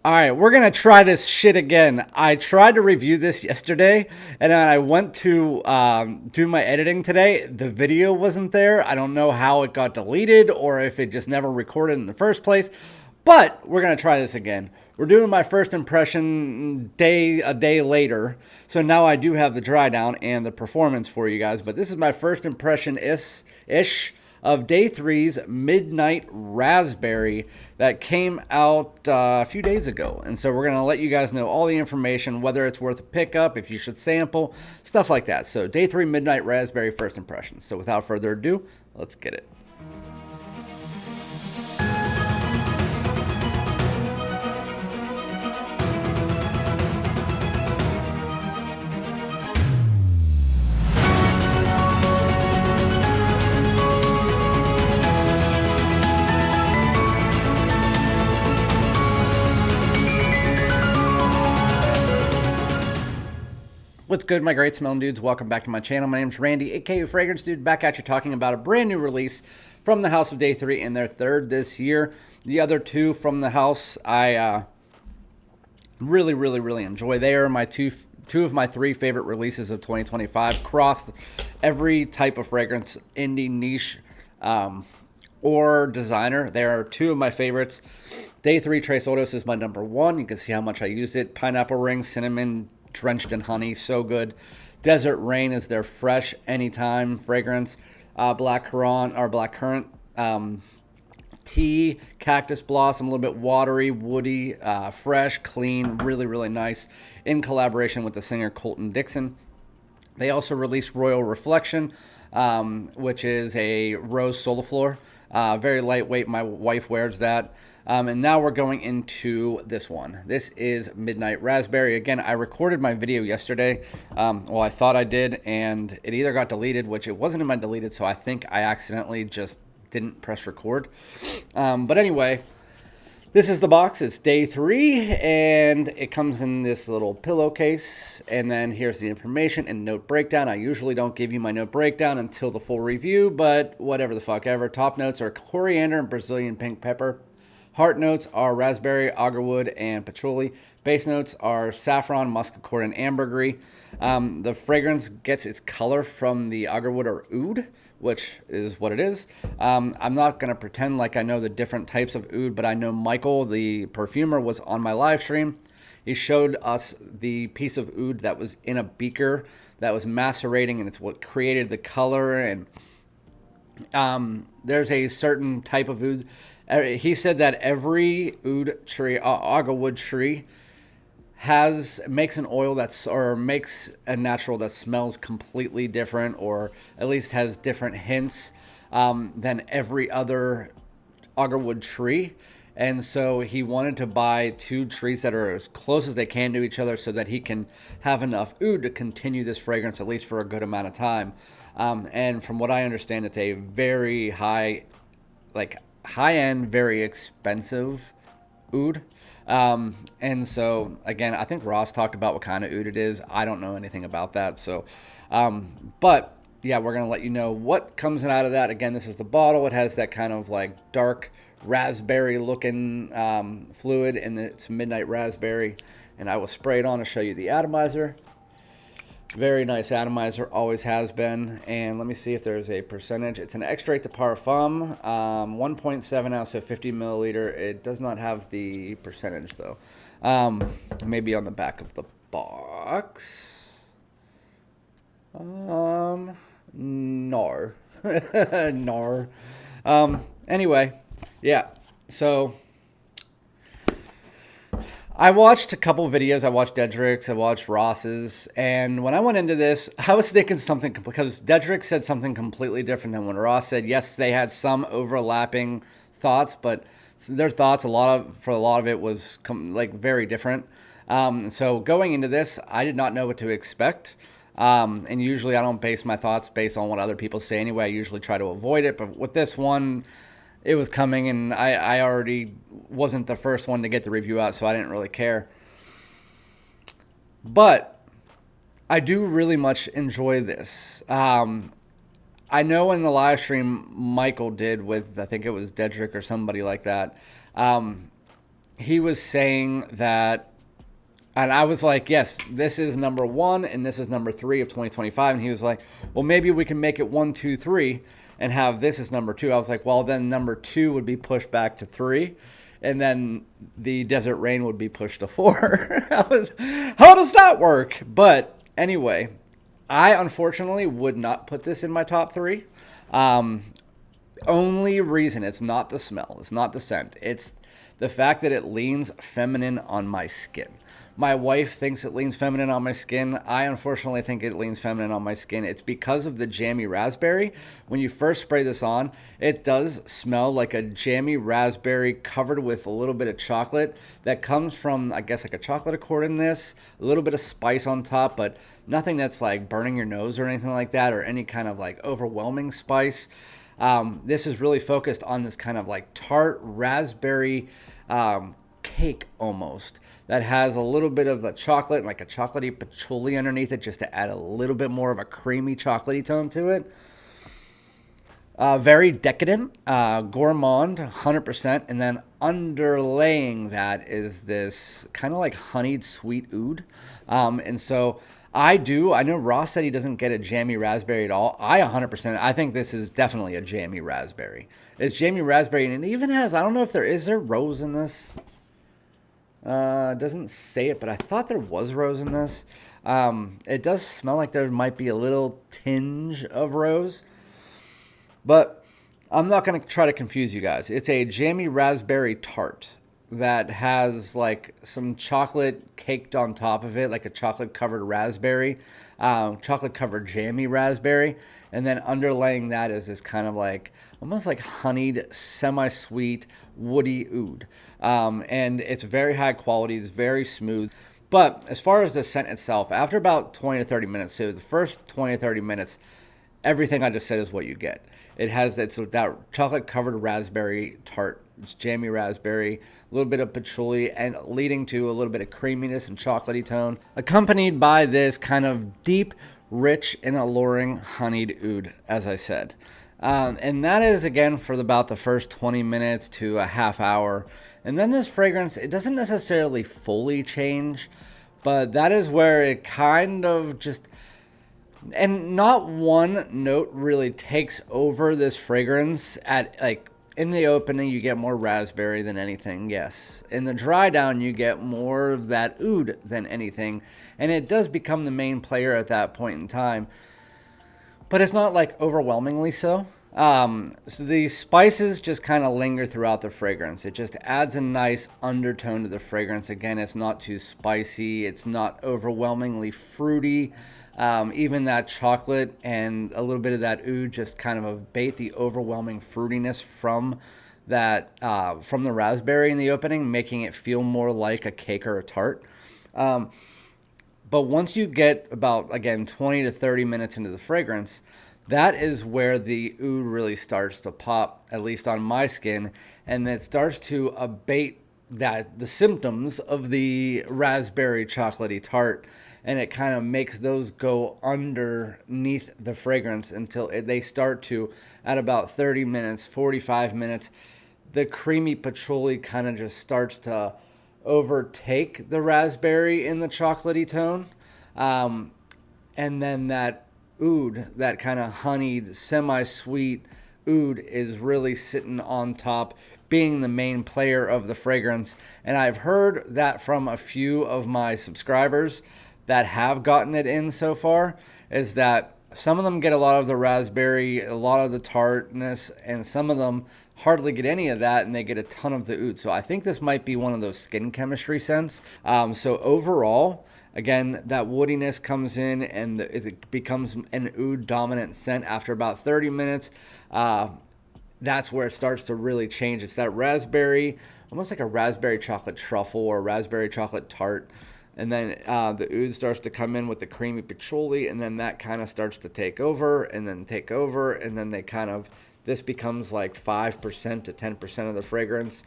All right, we're going to try this shit again. I tried to review this yesterday, and then I went to do my editing today. The video wasn't there. I don't know how it got deleted or if it just never recorded in the first place, but we're going to try this again. We're doing my first impression a day later, so now I do have the dry down and the performance for you guys, but this is my first impression-ish of day three's Midnight Raspberry that came out a few days ago. And so we're going to let you guys know all the information, whether it's worth a pickup, if you should sample, stuff like that. So day three Midnight Raspberry first impressions. So without further ado, let's get it. What's good, my great smelling dudes? Welcome back to my channel. My name's Randy, aka Fragrance Dude, back at you talking about a brand new release from the house of Day 3 and their third this year. The other two from the house I really enjoy. They are my two of my three favorite releases of 2025. Crossed every type of fragrance, indie, niche, or designer. They are two of my favorites. Day 3 Tres Oldos is my number one. You can see how much I used it. Pineapple ring, cinnamon, drenched in honey, so good. Desert Rain is their fresh anytime fragrance. Black currant tea, cactus blossom, a little bit watery, woody, fresh, clean, really nice, in collaboration with the singer Colton Dixon. They also released Royal Reflection, which is a rose soliflor. Very lightweight. My wife wears that. And now we're going into this one. This is Midnight Raspberry. Again, I recorded my video yesterday. Well, I thought I did, and it either got deleted, which it wasn't in my deleted, so I think I accidentally just didn't press record. But anyway, this is the box. It's day 3, and it comes in this little pillowcase. And then here's the information and note breakdown. I usually don't give you my note breakdown until the full review, but whatever the fuck ever. Top notes are coriander and Brazilian pink pepper. Heart notes are raspberry, agarwood, and patchouli. Base notes are saffron, musk accord, and ambergris. The fragrance gets its color from the agarwood or oud, which is what it is. I'm not going to pretend like I know the different types of oud, but I know Michael, the perfumer, was on my live stream. He showed us the piece of oud that was in a beaker that was macerating, and it's what created the color. And there's a certain type of oud. He said that every oud tree, agarwood tree, makes an oil makes a natural that smells completely different, or at least has different hints than every other agarwood tree. And so he wanted to buy two trees that are as close as they can to each other so that he can have enough oud to continue this fragrance at least for a good amount of time. And from what I understand, it's a very high-end, very expensive oud. And so, again, I think Ross talked about what kind of oud it is. I don't know anything about that. So, but yeah, we're going to let you know what comes out of that. Again, this is the bottle. It has that kind of like dark raspberry looking fluid, and it's Midnight Raspberry. And I will spray it on to show you the atomizer. Very nice atomizer, always has been. And let me see if there's a percentage. It's an extrait de parfum, 1.7 ounce, so 50 milliliter. It does not have the percentage though. Maybe on the back of the box. No. Nar. Anyway, yeah. So I watched a couple videos. I watched Dedrick's, I watched Ross's, and when I went into this, I was thinking something, because Dedrick said something completely different than what Ross said. Yes, they had some overlapping thoughts, but their thoughts, for a lot of it was very different. So going into this, I did not know what to expect. And usually I don't base my thoughts based on what other people say anyway. I usually try to avoid it, but with this one, it was coming, and I already wasn't the first one to get the review out, so I didn't really care. But I do really much enjoy this. I know in the live stream Michael did with, I think it was Dedrick or somebody like that, he was saying that, and I was like, yes, this is number one and this is number three of 2025. And he was like, well, maybe we can make it 1, 2, 3 and have this as number two. I was like, well, then number two would be pushed back to three. And then the Desert Rain would be pushed to four. How does that work? But anyway, I unfortunately would not put this in my top three. Only reason, it's not the smell, it's not the scent, it's the fact that it leans feminine on my skin. My wife thinks it leans feminine on my skin. I unfortunately think it leans feminine on my skin. It's because of the jammy raspberry. When you first spray this on, it does smell like a jammy raspberry covered with a little bit of chocolate that comes from, I guess, like a chocolate accord in this, a little bit of spice on top, but nothing that's like burning your nose or anything like that, or any kind of like overwhelming spice. This is really focused on this kind of like tart raspberry cake almost that has a little bit of the chocolate and like a chocolatey patchouli underneath it, just to add a little bit more of a creamy chocolatey tone to it. Very decadent, gourmand, 100%. And then underlaying that is this kind of like honeyed sweet oud. And so I know Ross said he doesn't get a jammy raspberry at all. I 100%, I think this is definitely a jammy raspberry. It's jammy raspberry, and it even has, I don't know if is there rose in this? It doesn't say it, but I thought there was rose in this. It does smell like there might be a little tinge of rose, but I'm not going to try to confuse you guys. It's a jammy raspberry tart that has like some chocolate caked on top of it, like a chocolate covered raspberry, chocolate covered jammy raspberry. And then underlaying that is this kind of like almost like honeyed, semi-sweet, woody oud. And it's very high quality. It's very smooth. But as far as the scent itself, after about 20 to 30 minutes, so the first 20 to 30 minutes, everything I just said is what you get. It has that chocolate covered raspberry tart. It's jammy raspberry, a little bit of patchouli, and leading to a little bit of creaminess and chocolatey tone, accompanied by this kind of deep, rich, and alluring honeyed oud, as I said. And that is, again, for about the first 20 minutes to a half hour. And then this fragrance, it doesn't necessarily fully change, but that is where it kind of just... And not one note really takes over this fragrance. At like in the opening, you get more raspberry than anything, yes. In the dry down, you get more of that oud than anything, and it does become the main player at that point in time. But it's not like overwhelmingly so. So the spices just kind of linger throughout the fragrance. It just adds a nice undertone to the fragrance. Again, it's not too spicy. It's not overwhelmingly fruity. Even that chocolate and a little bit of that oud just kind of abate the overwhelming fruitiness from that from the raspberry in the opening, making it feel more like a cake or a tart. But once you get about, again, 20 to 30 minutes into the fragrance, that is where the oud really starts to pop, at least on my skin, and it starts to abate the symptoms of the raspberry chocolatey tart, and it kind of makes those go underneath the fragrance until they start to, at about 30 minutes, 45 minutes, the creamy patchouli kind of just starts to overtake the raspberry in the chocolatey tone. And then that oud, that kind of honeyed, semi-sweet oud, is really sitting on top, being the main player of the fragrance. And I've heard that from a few of my subscribers that have gotten it in so far, is that some of them get a lot of the raspberry, a lot of the tartness, and some of them hardly get any of that, and they get a ton of the oud. So I think this might be one of those skin chemistry scents. So overall, again, that woodiness comes in, and it becomes an oud dominant scent after about 30 minutes. That's where it starts to really change. It's that raspberry, almost like a raspberry chocolate truffle or a raspberry chocolate tart. And then the oud starts to come in with the creamy patchouli, and then that kind of starts to take over, and then this becomes like 5% to 10% of the fragrance.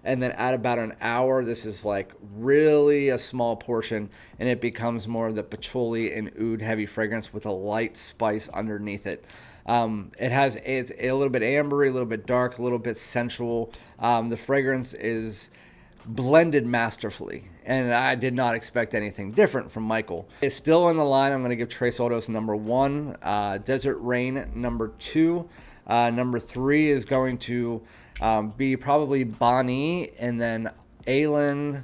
And then at about an hour, this is like really a small portion, and it becomes more of the patchouli and oud heavy fragrance with a light spice underneath it. It's a little bit ambery, a little bit dark, a little bit sensual. The fragrance is blended masterfully. And I did not expect anything different from Michael. It's still in the line. I'm going to give Tres Autos number 1, Desert Rain number 2. Number 3 is going to be probably Bonnie, and then Aylin,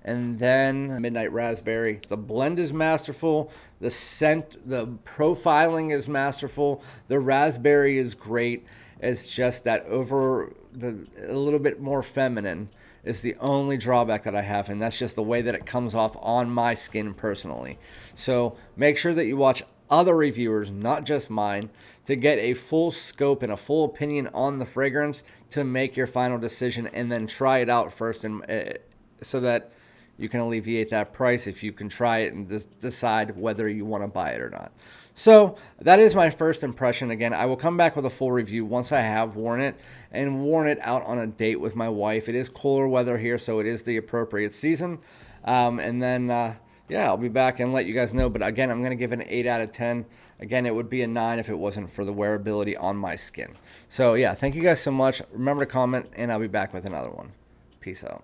and then Midnight Raspberry. The blend is masterful. The scent, the profiling is masterful. The raspberry is great. It's just that a little bit more feminine is the only drawback that I have, and that's just the way that it comes off on my skin personally. So make sure that you watch other reviewers, not just mine, to get a full scope and a full opinion on the fragrance to make your final decision, and then try it out first, and so that you can alleviate that price if you can try it and decide whether you want to buy it or not. So that is my first impression. Again, I will come back with a full review once I have worn it out on a date with my wife. It is cooler weather here, so it is the appropriate season. And then, yeah, I'll be back and let you guys know. But again, I'm going to give it an 8 out of 10. Again, it would be a 9 if it wasn't for the wearability on my skin. So, yeah, thank you guys so much. Remember to comment, and I'll be back with another one. Peace out.